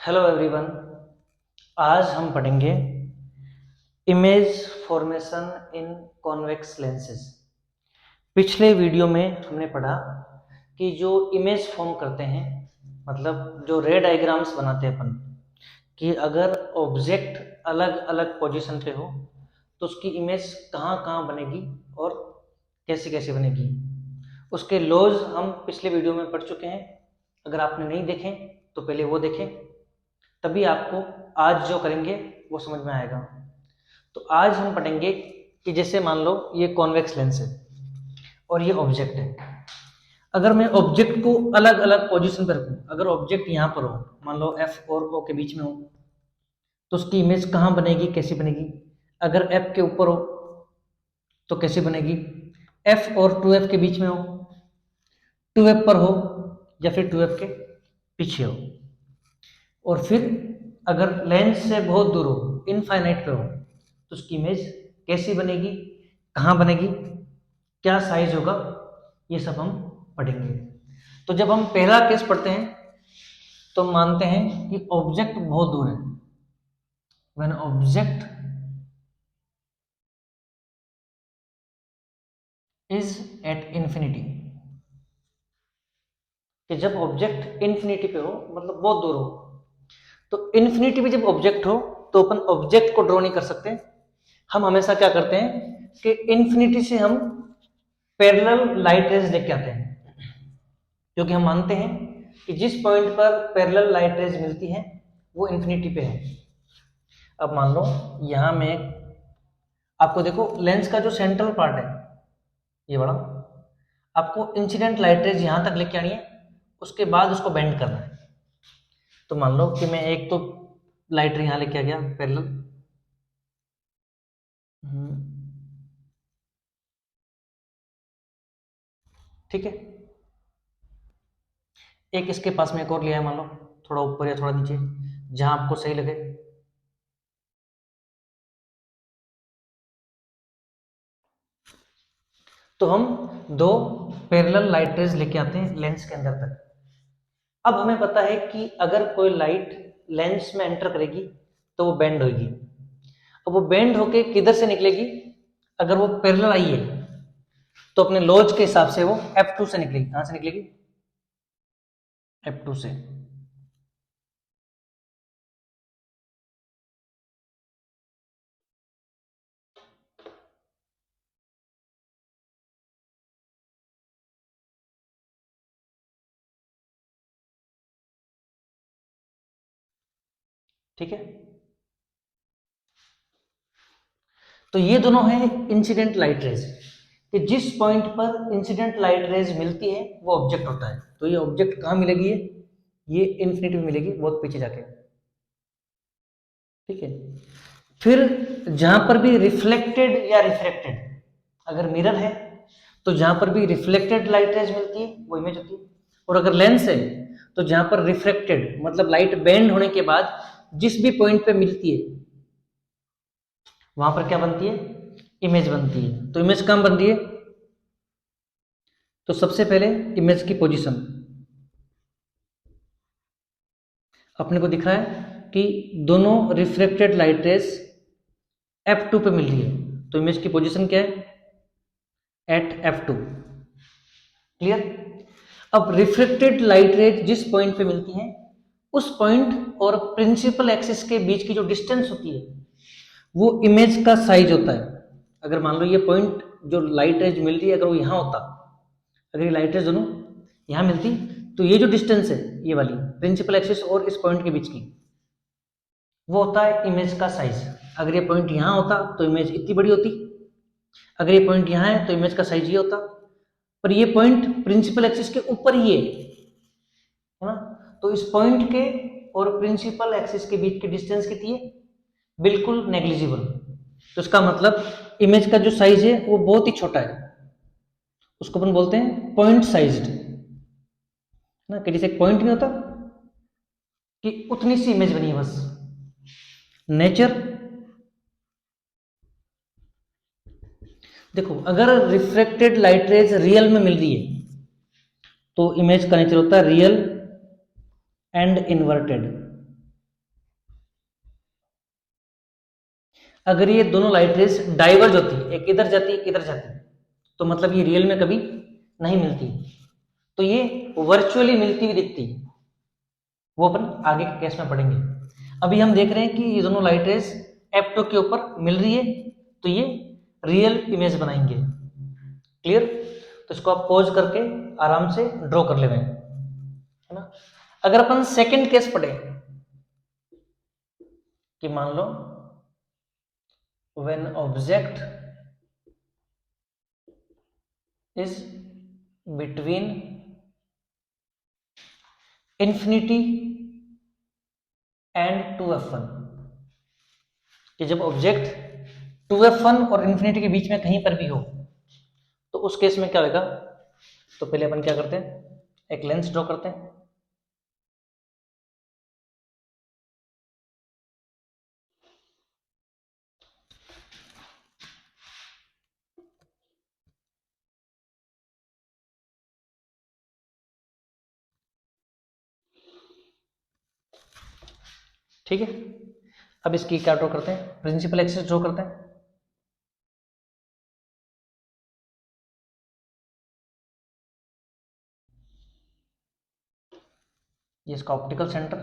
Hello everyone. आज हम पढ़ेंगे इमेज फॉर्मेशन इन कॉन्वेक्स लेंसेज। पिछले वीडियो में हमने पढ़ा कि जो इमेज फॉर्म करते हैं, मतलब जो रे डायग्राम्स बनाते हैं अपन, कि अगर ऑब्जेक्ट अलग अलग पोजीशन पे हो तो उसकी इमेज कहाँ कहाँ बनेगी और कैसे कैसे बनेगी, उसके लॉज हम पिछले वीडियो में पढ़ चुके हैं। अगर आपने नहीं देखे तो पहले वो देखें, तभी आपको आज जो करेंगे वो समझ में आएगा। तो आज हम पढ़ेंगे कि जैसे मान लो ये कॉन्वेक्स लेंस है और ये ऑब्जेक्ट है। अगर मैं ऑब्जेक्ट को अलग अलग पोजीशन पर रखूं, अगर ऑब्जेक्ट यहाँ पर हो, मान लो एफ और ओ के बीच में हो, तो उसकी इमेज कहाँ बनेगी, कैसी बनेगी। अगर एफ के ऊपर हो तो कैसे बनेगी, एफ और टू एफ के बीच में हो, टू एफ पर हो या फिर टू एफ के पीछे हो। और फिर अगर लेंस से बहुत दूर हो, इनफाइनाइट पे हो, तो उसकी इमेज कैसी बनेगी, कहाँ बनेगी, क्या साइज होगा, ये सब हम पढ़ेंगे। तो जब हम पहला केस पढ़ते हैं तो मानते हैं कि ऑब्जेक्ट बहुत दूर है। When object is at infinity, कि जब ऑब्जेक्ट इंफिनिटी पे हो, मतलब बहुत दूर हो, तो इन्फिनिटी में जब ऑब्जेक्ट हो तो अपन ऑब्जेक्ट को ड्रॉ नहीं कर सकते। हम हमेशा क्या करते हैं कि इन्फिनिटी से हम पैरेलल लाइट रेज लेके आते हैं, क्योंकि हम मानते हैं कि जिस पॉइंट पर पैरेलल लाइट रेज मिलती है वो इन्फिनिटी पे है। अब मान लो यहां में आपको देखो लेंस का जो सेंट्रल पार्ट है ये बड़ा, आपको इंसिडेंट लाइट रेज यहां तक लेके आनी है, उसके बाद उसको बेंड करना है। तो मान लो कि मैं एक तो लाइट रे यहां लेके आ गया पैरेलल, ठीक है। एक इसके पास में एक और लिया है, मान लो थोड़ा ऊपर या थोड़ा नीचे, जहां आपको सही लगे। तो हम दो पैरेलल लाइट रेज लेके आते हैं लेंस के अंदर तक। अब हमें पता है कि अगर कोई लाइट लेंस में एंटर करेगी तो वो बेंड होगी। अब वो बेंड होके किधर से निकलेगी, अगर वो पैरेलल आई है तो अपने लॉज के हिसाब से वो F2 से निकलेगी। कहां से निकलेगी, F2 से। ठीक है, तो ये दोनों है इंसिडेंट लाइट रेज, कि जिस पॉइंट पर इंसिडेंट लाइट रेज मिलती है वो ऑब्जेक्ट होता है। तो ये ऑब्जेक्ट कहां मिलेगी, ये इन्फिनिटी में मिलेगी, बहुत पीछे जाके। ठीक है, फिर जहां पर भी रिफ्लेक्टेड या रिफ्रैक्टेड, अगर मिरर है तो जहां पर भी रिफ्लेक्टेड लाइट रेज मिलती है वो इमेज होती है। और अगर लेंस है तो जहां पर रिफ्रैक्टेड मतलब लाइट बेंड होने के बाद जिस भी पॉइंट पे मिलती है वहां पर क्या बनती है, इमेज बनती है। तो इमेज कहां बनती है, तो सबसे पहले इमेज की पोजीशन अपने को दिख रहा है कि दोनों रिफ्लेक्टेड लाइट रेज F2 पे मिल रही है, तो इमेज की पोजीशन क्या है, एट F2। क्लियर। अब रिफ्लेक्टेड लाइट रेज जिस पॉइंट पे मिलती है उस पॉइंट और प्रिंसिपल एक्सिस के बीच की जो डिस्टेंस होती है वो इमेज का साइज होता है। अगर मान लो ये पॉइंट जो लाइट रेज मिल रही है अगर वो यहाँ होता, अगर ये लाइट रेज दोनों यहाँ मिलती, तो ये जो डिस्टेंस है ये वाली प्रिंसिपल एक्सिस और इस पॉइंट के बीच की, वो होता है इमेज का साइज। अगर ये पॉइंट यहाँ होता तो इमेज इतनी बड़ी होती, अगर ये पॉइंट यहाँ है तो इमेज का साइज ये होता। पर ये पॉइंट प्रिंसिपल एक्सिस के ऊपर ही है ना, तो इस पॉइंट के और प्रिंसिपल एक्सिस के बीच की डिस्टेंस कितनी है, बिल्कुल नेग्लिजिबल। तो इसका मतलब इमेज का जो साइज है वो बहुत ही छोटा है, उसको अपन बोलते हैं पॉइंट साइज्ड ना, कि जैसे एक पॉइंट नहीं होता कि उतनी सी इमेज बनी है बस। नेचर देखो, अगर रिफ्लेक्टेड लाइट रेज रियल में मिल रही है तो इमेज का नेचर होता है रियल एंड इन्वर्टेड। अगर ये दोनों लाइट रेज डाइवर्ज होती है, एक इधर जाती है एक इधर जाती है, तो मतलब ये रियल में कभी नहीं मिलती, तो ये वर्चुअली मिलती हुई दिखती है। वो अपन आगे के केस में पढ़ेंगे। अभी हम देख रहे हैं कि ये दोनों लाइट रेज F2 के ऊपर मिल रही है, तो ये रियल इमेज बनाएंगे। क्लियर? तो इसको आप पॉज करके आराम से ड्रॉ कर ले है ना। अगर अपन सेकंड केस पढ़े कि मान लो when object is between infinity and 2f1, कि जब ऑब्जेक्ट 2f1 और इंफिनिटी के बीच में कहीं पर भी हो, तो उस केस में क्या होगा। तो पहले अपन क्या करते हैं, एक लेंस ड्रॉ करते हैं। ठीक है, अब इसकी क्या ड्रॉ करते हैं, प्रिंसिपल एक्सिस ड्रॉ करते हैं। ये इसका ऑप्टिकल सेंटर,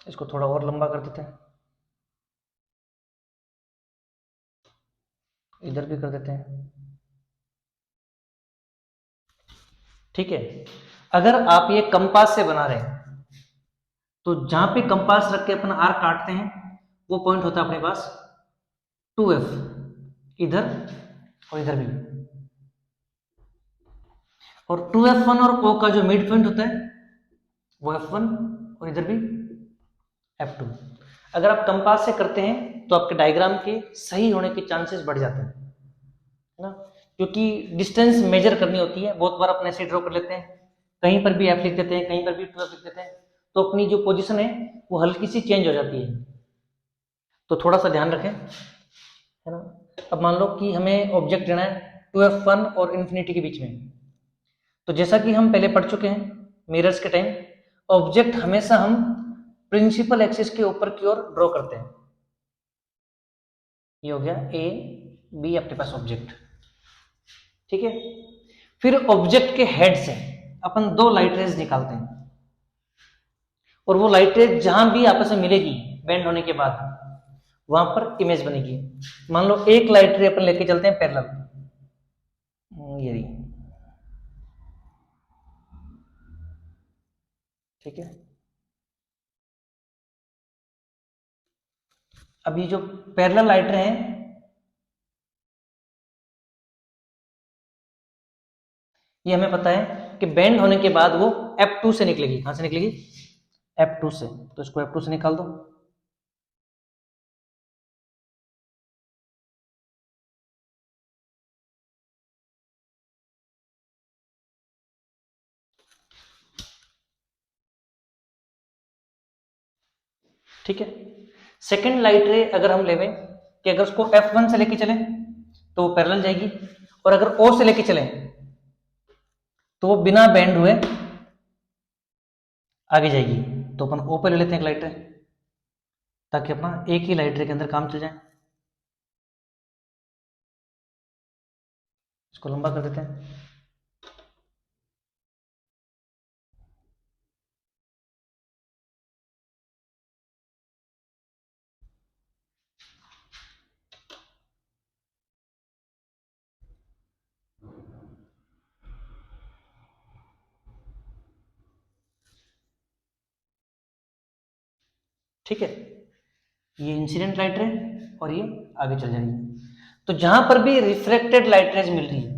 इसको थोड़ा और लंबा कर देते हैं, इधर भी कर देते हैं। ठीक है, अगर आप ये कंपास से बना रहे हैं, तो जहां पे कंपास रख के अपन आर काटते हैं, वो पॉइंट होता है अपने पास 2f, इधर और इधर भी। और 2f1 और o का जो मिड पॉइंट होता है वो f1 और इधर भी f2। अगर आप कंपास से करते हैं तो आपके डायग्राम के सही होने के चांसेस बढ़ जाते हैं, है ना, क्योंकि डिस्टेंस मेजर करनी होती है। बहुत बार अपने ऐसे ड्रॉ कर लेते हैं, कहीं पर भी f लिख देते हैं, कहीं पर भी 2f लिख देते हैं, तो अपनी जो पोजीशन है वो हल्की सी चेंज हो जाती है, तो थोड़ा सा ध्यान रखें, है ना। अब मान लो कि हमें ऑब्जेक्ट लेना है 2f1 और इंफिनिटी के बीच में, तो जैसा कि हम पहले पढ़ चुके हैं मिरर्स के टाइम, ऑब्जेक्ट हमेशा हम प्रिंसिपल एक्सिस के ऊपर की ओर ड्रॉ करते हैं। ये हो गया ए बी आपके पास ऑब्जेक्ट। ठीक है, फिर ऑब्जेक्ट के हेड से अपन दो लाइट रेज निकालते हैं, और वो लाइट रेज जहां भी आपस में मिलेगी बेंड होने के बाद, वहां पर इमेज बनेगी। मान लो एक लाइट रे अपन लेके चलते हैं पैरेलल, ये रही। ठीक है, अभी जो पैरेलल लाइट रे हैं, ये हमें पता है कि बेंड होने के बाद वो F2 से निकलेगी। कहां से निकलेगी, F2 से। तो इसको F2 से निकाल दो। ठीक है, सेकंड लाइट रे अगर हम लेवे कि अगर उसको F1 से लेके चले तो वो पैरेलल जाएगी, और अगर O से लेके चले तो वो बिना बेंड हुए आगे जाएगी। तो अपन O पे ले लेते हैं एक लाइट रे, ताकि अपना एक ही लाइट रे के अंदर काम चल जाए। इसको लंबा कर देते हैं। ठीक है, ये इंसिडेंट लाइट रे और ये आगे चल जाएगी। तो जहां पर भी रिफ्लेक्टेड लाइट रेज मिल रही है,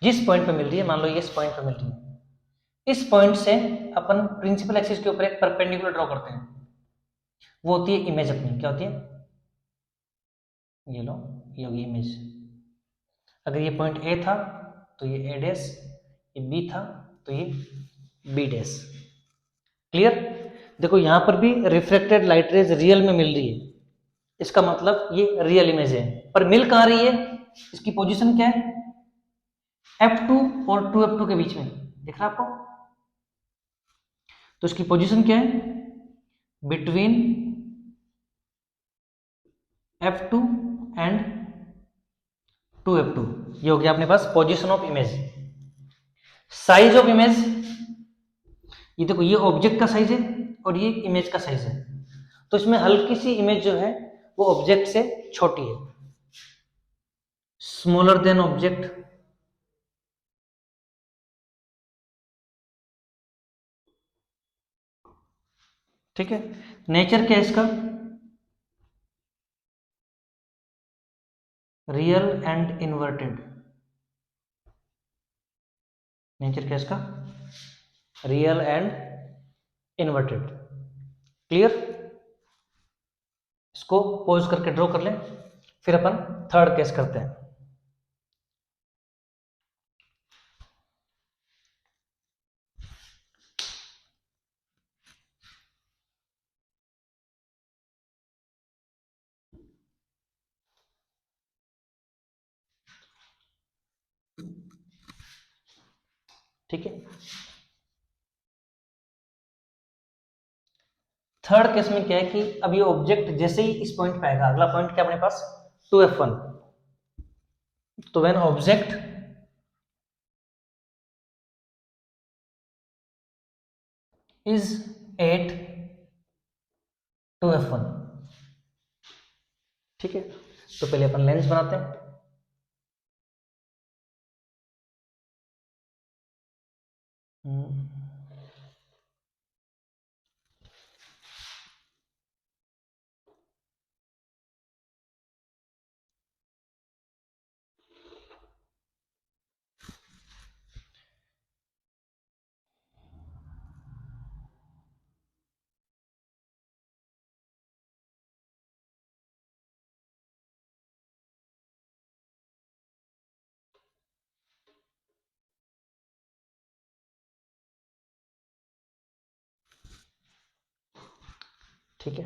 जिस पॉइंट पे मिल रही है, मान लो ये इस पॉइंट पे मिल रही है, इस पॉइंट से अपन प्रिंसिपल एक्सिस के ऊपर एक परपेंडिकुलर ड्रॉ करते हैं। वो होती है इमेज अपनी। क्या होती है, ये लो, ये होगी इमेज। अगर ये पॉइंट ए था तो ये ए डैश, ये बी था तो ये बी डैश। क्लियर? देखो यहां पर भी रिफ्लेक्टेड लाइट रेज रियल में मिल रही है, इसका मतलब ये रियल इमेज है। पर मिल कहां रही है, इसकी पोजीशन क्या है, F2 और 2F2 के बीच में, दिख रहा आपको? तो इसकी पोजीशन क्या है? Between F2 and 2F2। ये हो गया अपने पास position of image. Size of image, ये देखो, ये ऑब्जेक्ट का साइज है और ये इमेज का साइज है। तो इसमें हल्की सी इमेज जो है वो ऑब्जेक्ट से छोटी है, स्मॉलर देन ऑब्जेक्ट। ठीक है। नेचर क्या है इसका? Real and inverted. नेचर क्या है इसका? Real and inverted. क्लियर? इसको पॉज करके ड्रॉ कर लें, फिर अपन थर्ड केस करते हैं। ठीक है। थर्ड केस में क्या है कि अब ये ऑब्जेक्ट जैसे ही इस पॉइंट पे आएगा, अगला पॉइंट क्या अपने पास? 2F1। तो when object is eight 2F1। ठीक है। तो पहले अपन लेंस बनाते हैं। ठीक है।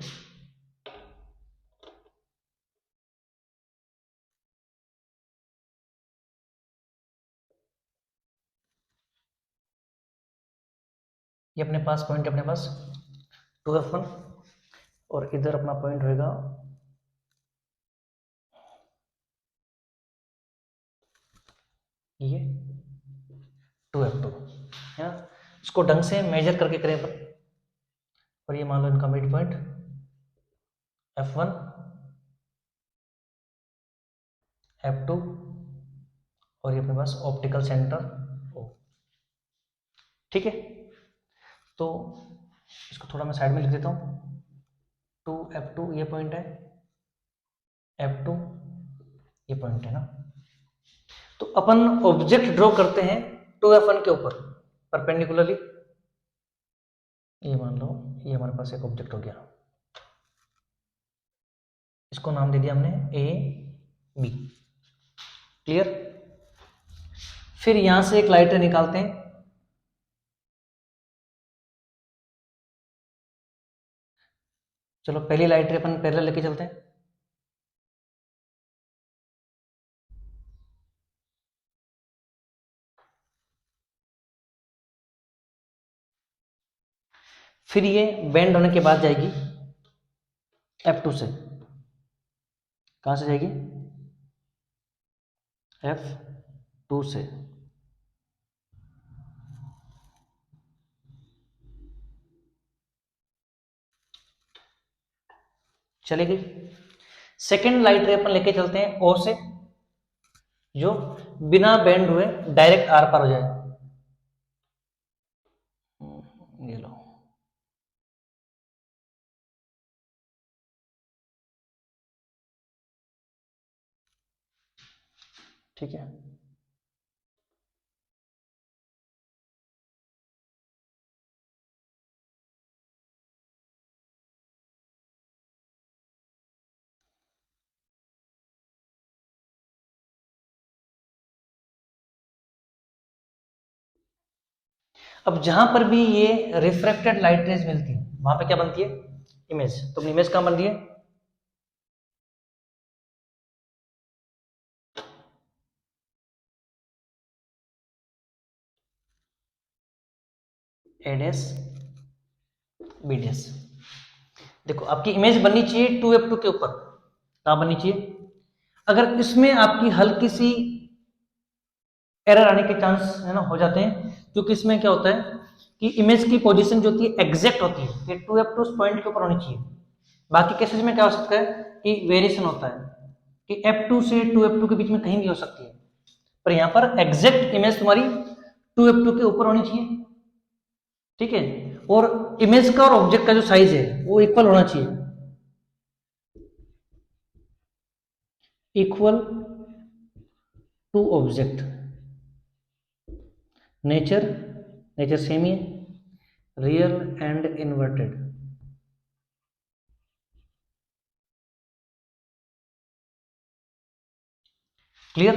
ये अपने पास पॉइंट, अपने पास 2F1 और इधर अपना पॉइंट होएगा ये 2F2 है। इसको ढंग से मेजर करके करें अपन। और ये मान लो इनका मिड पॉइंट F1 F2 और ये अपने पास ऑप्टिकल सेंटर O। ठीक है। तो इसको थोड़ा मैं साइड में लिख देता हूँ। 2F2 ये पॉइंट है, F2 ये पॉइंट है ना। तो अपन ऑब्जेक्ट ड्रॉ करते हैं 2F1 के ऊपर परपेंडिकुलरली। ये मान लो ये हमारे पास एक ऑब्जेक्ट हो गया, इसको नाम दे दिया हमने ए बी। क्लियर? फिर यहां से एक लाइटर निकालते हैं। चलो पहली लाइटर अपन पैरेलल लेके चलते हैं। फिर ये बेंड होने के बाद जाएगी F2 से। कहां से जाएगी? F2 से। चले गई। सेकेंड लाइट रे अपन लेके चलते हैं O से, जो बिना बेंड हुए डायरेक्ट आर पार हो जाए। ये लो। ठीक है। अब जहां पर भी ये रिफ्रैक्टेड लाइट रेज मिलती है वहां पे क्या बनती है? इमेज। तो इमेज कहां बन रही है? ए डैश बी डैश। देखो आपकी इमेज बननी चाहिए 2f2 के ऊपर, कहाँ बननी चाहिए? अगर इसमें आपकी हल्की सी एरर आने के चांस है ना हो जाते हैं, क्योंकि इसमें क्या होता है कि इमेज की पोजीशन जो होती है एग्जैक्ट होती है, ये 2f2 उस पॉइंट के ऊपर होनी चाहिए। बाकी केसेस में क्या हो सकता है कि वेरिएशन होता है कि f2 से 2f2 के बीच में कहीं भी हो सकती है, पर यहां पर एग्जैक्ट इमेज तुम्हारी 2f2 के ऊपर होनी चाहिए, ठीक है। और इमेज का और ऑब्जेक्ट का जो साइज है वो इक्वल होना चाहिए, equal to object. Nature nature same ही है, रियल एंड इन्वर्टेड। क्लियर?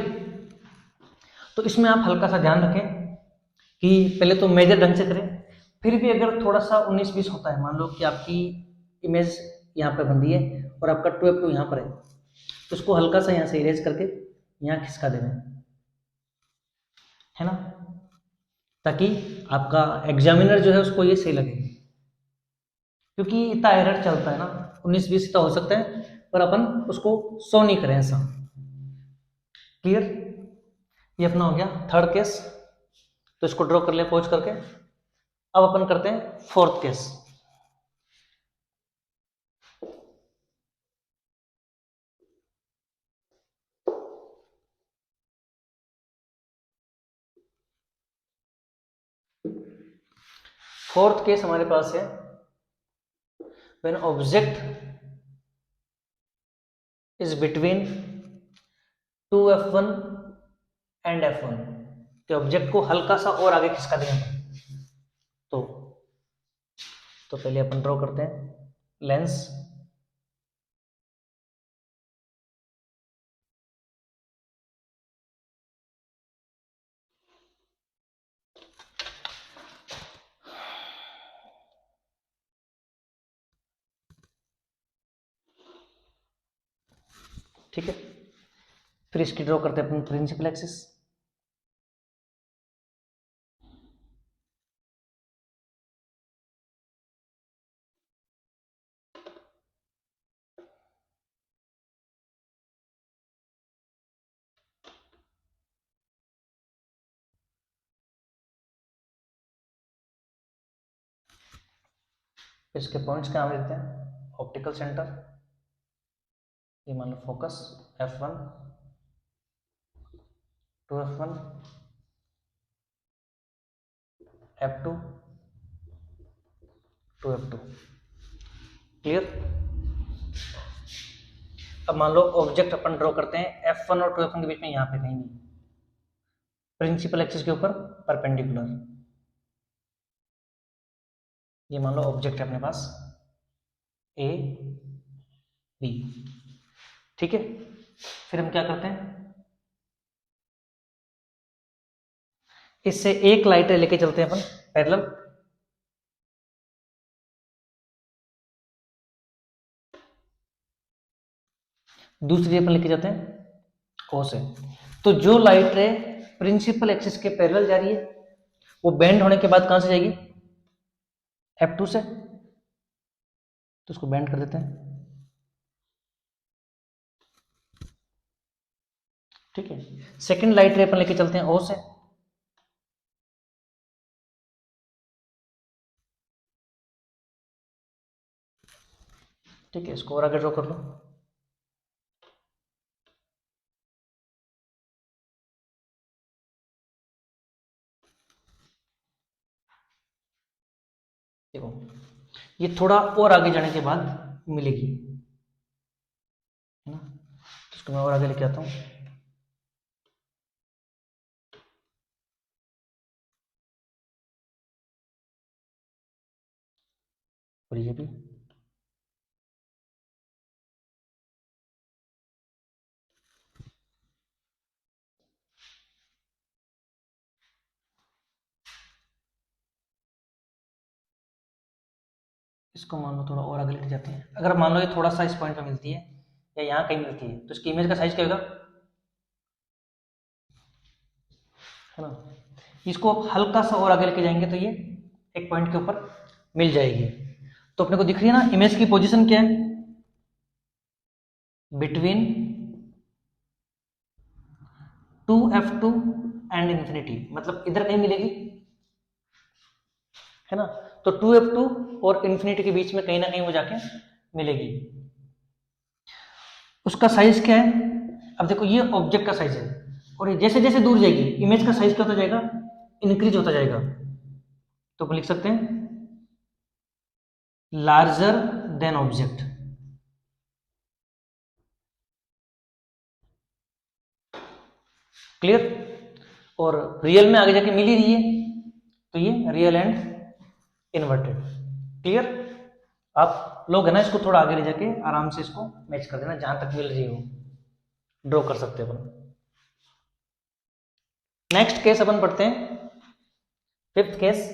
तो इसमें आप हल्का सा ध्यान रखें कि पहले तो मेजर ढंग से करें, फिर भी अगर थोड़ा सा 19-20 होता है, मान लो कि आपकी इमेज यहाँ पे बन रही है और आपका 12 यहाँ पर है, तो उसको हल्का सा यहाँ से इरेज करके यहाँ खिसका देना है ना, ताकि आपका एग्जामिनर जो है उसको ये सही लगे, क्योंकि इतना एरर चलता है ना, 19-20 इतना हो सकता है, पर अपन उसको शो नहीं करें ऐसा। क्लियर? ये अपना हो गया थर्ड केस, तो इसको ड्रॉ कर ले पॉज करके। अब अपन करते हैं फोर्थ केस। फोर्थ केस हमारे पास है when object is between 2f1 and f1, तो ऑब्जेक्ट को हल्का सा और आगे खिसका देंगे। तो पहले अपन ड्रॉ करते हैं लेंस, ठीक है। फिर इसकी ड्रॉ करते हैं अपन प्रिंसिपल एक्सिस, इसके पॉइंट्स कहाँ मिलते हैं? ऑप्टिकल सेंटर, ये मान लो focus f1 to f1, f2 to f2। Clear? अब मान लो ऑब्जेक्ट अपन ड्रॉ करते हैं f1 और 2f1 के बीच में, यहाँ पे कहीं नहीं, प्रिंसिपल एक्सिस के ऊपर परपेंडिकुलर। ये मान लो ऑब्जेक्ट है अपने पास ए बी, ठीक है। फिर हम क्या करते हैं, इससे एक लाइट लेके चलते हैं अपन पैरेलल, दूसरी अपन लेके जाते हैं ओ से। तो जो लाइट रे प्रिंसिपल एक्सिस के पैरेलल जा रही है, वो बेंड होने के बाद कहां से जाएगी? f2 से, तो उसको बेंड कर देते हैं, ठीक है। सेकंड लाइट रे अपन लेके चलते हैं ओ से, ठीक है। इसको और आगे ड्रॉ कर लो, देखो ये थोड़ा और आगे जाने के बाद मिलेगी, है ना। तो इसको मैं और आगे लेके आता हूँ, और ये भी, इसको मान लो थोड़ा और आगे लेके जाते हैं। अगर मान लो ये थोड़ा सा इस पॉइंट पे मिलती है या यहाँ कहीं मिलती है, तो इसकी इमेज का साइज क्या होगा, है ना। इसको हल्का सा और आगे लेके जाएंगे तो ये एक पॉइंट के ऊपर मिल जाएगी। तो अपने को दिख रही है ना इमेज की पोजीशन क्या है, बिटवीन 2f2 एंड इंफिनिटी, मतलब इधर कहीं मिलेगी, है ना। तो 2f2 और इंफिनिटी के बीच में कहीं ना कहीं वो जाके मिलेगी। उसका साइज क्या है, अब देखो ये ऑब्जेक्ट का साइज है, और जैसे जैसे दूर जाएगी इमेज का साइज क्या होता जाएगा, इंक्रीज होता जाएगा। तो अपन लिख सकते हैं लार्जर देन ऑब्जेक्ट। क्लियर। और रियल में आगे जाके मिल ही रही है, तो ये रियल एंड इन्वर्टेड। क्लियर। आप लोग है ना इसको थोड़ा आगे ले जाके आराम से इसको मैच कर देना, जहां तक मिल रही हो ड्रॉ कर सकते हैं अपन। नेक्स्ट केस अपन पढ़ते हैं, fifth case,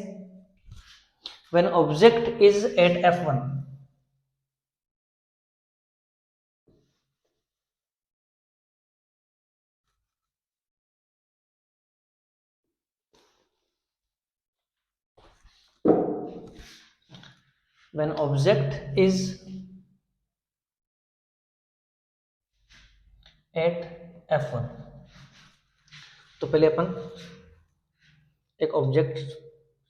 when object is at f1, when object is at f1। तो पहले अपन एक ऑब्जेक्ट,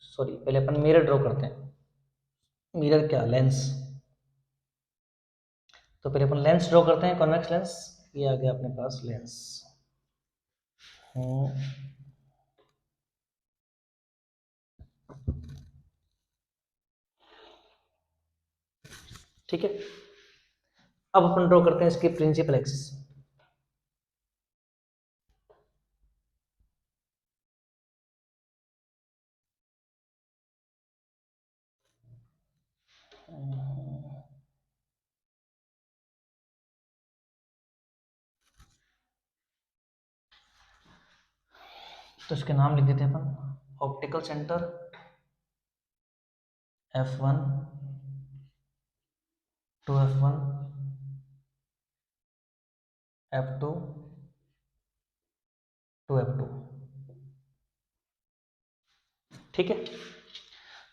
सॉरी पहले अपन मिरर ड्रॉ करते हैं। मिरर क्या, लेंस। तो पहले अपन लेंस ड्रॉ करते हैं, कॉन्वेक्स लेंस। ये आ गया अपने पास लेंस। ठीक है। अब अपन ड्रॉ करते हैं इसकी प्रिंसिपल एक्सिस। तो इसके नाम लिख देते हैं अपन, optical centre f1 to f1, f2 to f2। ठीक है।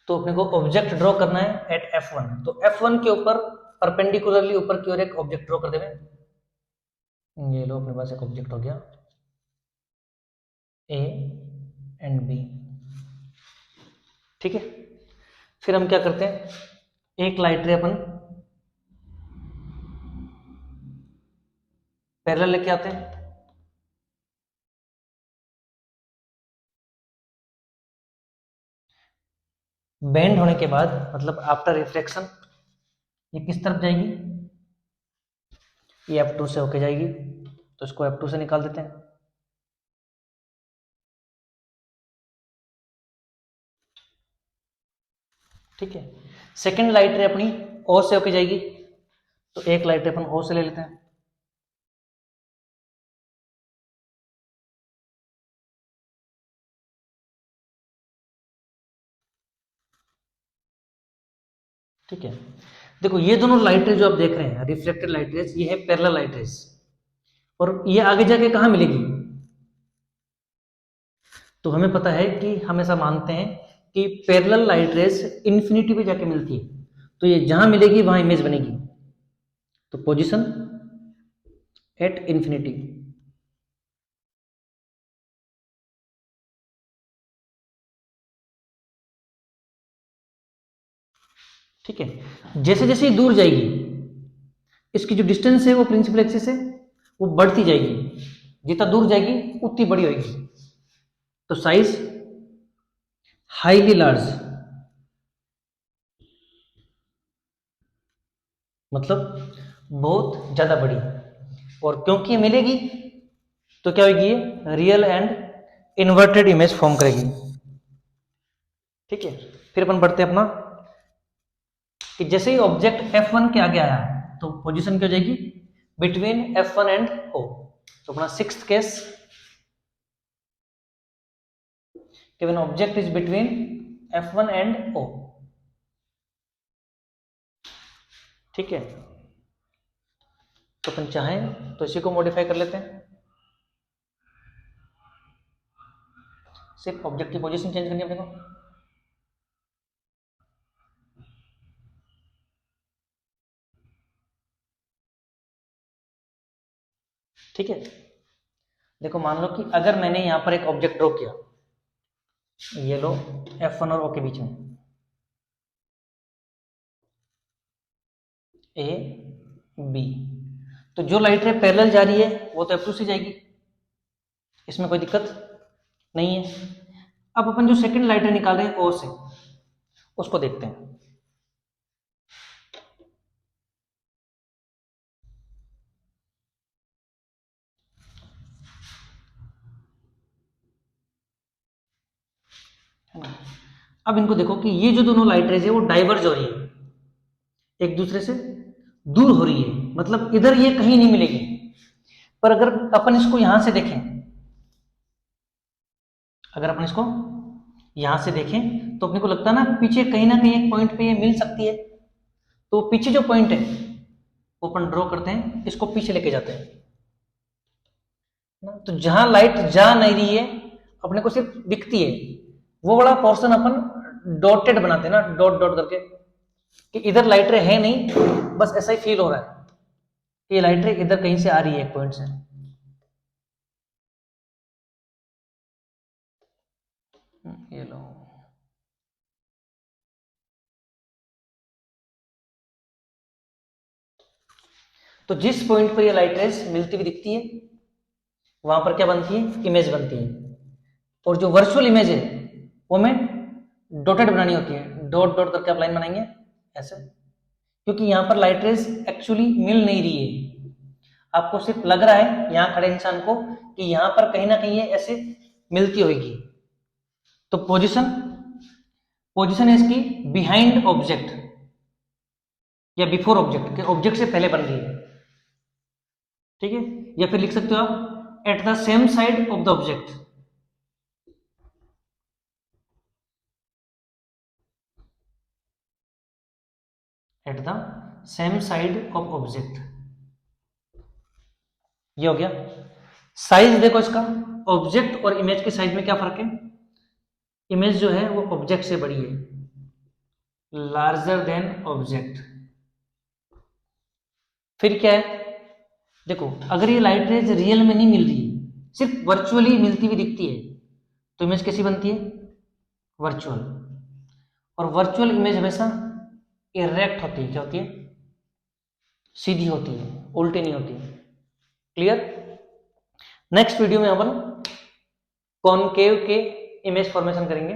तो अपने को ऑब्जेक्ट ड्रॉ करना है एट f1। तो f1 के ऊपर परपेंडिकुलरली ऊपर की ओर एक ऑब्जेक्ट ड्रॉ कर देवे। ये लो अपने पास एक ऑब्जेक्ट हो गया ए एंड बी। ठीक है। फिर हम क्या करते हैं, एक लाइट रे अपन पैरेलल लेके आते हैं। बेंड होने के बाद मतलब आफ्टर रिफ्लेक्शन ये किस तरफ जाएगी, ये f2 से होके जाएगी। तो इसको f2 से निकाल देते हैं। ठीक है। सेकंड लाइट रे अपनी O से होके जाएगी, तो एक लाइट रे अपन O से ले लेते हैं। ठीक है। देखो ये दोनों लाइट रेज जो आप देख रहे हैं रिफ्लेक्टेड लाइट रेज, ये है पैरेलल लाइट रेज, और ये आगे जाके कहां मिलेगी। तो हमें पता है कि हम ऐसा मानते हैं कि पैरेलल लाइट रेज इन्फिनिटी पे जाके मिलती है, तो ये जहां मिलेगी वहां इमेज बनेगी। तो पोजीशन एट इन्फिनिटी। ठीक है। जैसे जैसे ये दूर जाएगी इसकी जो डिस्टेंस है वो प्रिंसिपल एक्सिस है वो बढ़ती जाएगी, जितना दूर जाएगी उतनी बड़ी होगी। तो साइज हाईली लार्ज, मतलब बहुत ज्यादा बड़ी। और क्योंकि ये मिलेगी तो क्या होगी, ये real and inverted image form करेगी। ठीक है। फिर अपन बढ़ते हैं अपना कि जैसे ही ऑब्जेक्ट F1 के आगे आया तो पोजीशन क्या हो जाएगी, बिटवीन F1 एंड O। तो अपना सिक्स्थ केस, कि when object is between F1 and O। ठीक है। तो अपन चाहें तो इसी को मॉडिफाई कर लेते हैं, सिर्फ ऑब्जेक्ट की पोजीशन चेंज करनी है अपने को। ठीक है, देखो मान लो कि अगर मैंने यहाँ पर एक ऑब्जेक्ट ड्रॉ किया, ये लो F1 और O के बीच में A B, तो जो लाइट रे पैरेलल जा रही है वो तो F2 से जाएगी, इसमें कोई दिक्कत नहीं है। अब अपन जो सेकंड लाइट रे निकाल रहे हैं O से, उसको देखते हैं। अब इनको देखो कि ये जो दोनों लाइट रेज है वो डाइवर्ज हो रही है, एक दूसरे से दूर हो रही है, मतलब इधर ये कहीं नहीं मिलेगी। पर अगर अपन इसको यहां से देखें, अगर अपन इसको यहां से देखें तो अपने को लगता है ना पीछे कहीं ना कहीं एक पॉइंट पे ये मिल सकती है, तो पीछे जो पॉइंट है वो अपन ड्रॉ करते हैं, इसको पीछे लेके जाते हैं। तो जहां लाइट जा नहीं रही है अपने को सिर्फ दिखती है, वो वाला पोर्शन अपन डॉटेड बनाते हैं ना, डॉट डॉट करके, कि इधर लाइट रे है नहीं, बस ऐसा ही फील हो रहा है कि ये लाइट रे इधर कहीं से आ रही है एक पॉइंट से। ये लो, तो जिस पॉइंट पर ये लाइट रेस मिलती हुई दिखती है वहां पर क्या बनती है, इमेज बनती है। और जो वर्चुअल इमेज है वो हमें डॉटेड बनानी होती है, डॉट डॉट करके आप लाइन बनाएंगे ऐसे, क्योंकि यहां पर लाइट रेस एक्चुअली मिल नहीं रही है, आपको सिर्फ लग रहा है यहां खड़े इंसान को कि यहां पर कहीं ना कहीं ये ऐसे मिलती होगी। तो पोजीशन पोजीशन है इसकी बिहाइंड ऑब्जेक्ट या बिफोर ऑब्जेक्ट, के ऑब्जेक्ट से पहले बन रही है, ठीक है। या फिर लिख सकते हो आप at the same side of the object, at the same side of object, ये हो गया। साइज देखो इसका, ऑब्जेक्ट और इमेज के साइज में क्या फर्क है, इमेज जो है वो ऑब्जेक्ट से बड़ी है, लार्जर देन ऑब्जेक्ट। फिर क्या है, देखो अगर ये लाइट रेज रियल में नहीं मिल रही, सिर्फ वर्चुअली मिलती हुई दिखती है, तो इमेज कैसी बनती है, वर्चुअल। और वर्चुअल इमेज हमेशा इरेक्ट होती है, क्या होती है, सीधी होती है, उल्टी नहीं होती। क्लियर। नेक्स्ट वीडियो में अपन कॉनकेव के इमेज फॉर्मेशन करेंगे।